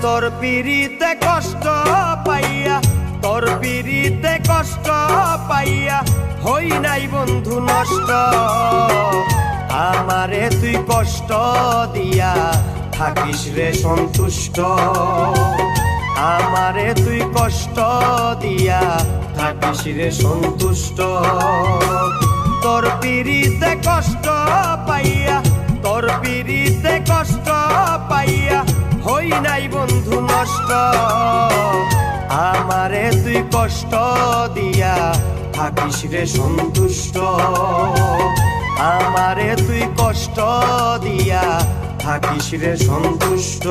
তোর পিড়িতে কষ্ট পাইয়া, তোর পিড়িতে কষ্ট পাইয়া হই নাই বন্ধু নষ্ট। আমারে তুই কষ্ট দিয়া থাকিস রে সন্তুষ্ট, আমারে তুই কষ্ট দিয়া থাকিস রে সন্তুষ্ট। তোর পিড়িতে কষ্ট পাইয়া, তোর পিড়িতে কষ্ট পাইয়া হই নাই বন্ধু নষ্ট। আমারে তুই কষ্ট দিয়া থাকিস রে সন্তুষ্ট, আমারে তুই কষ্ট দিয়া থাকিস রে সন্তুষ্ট।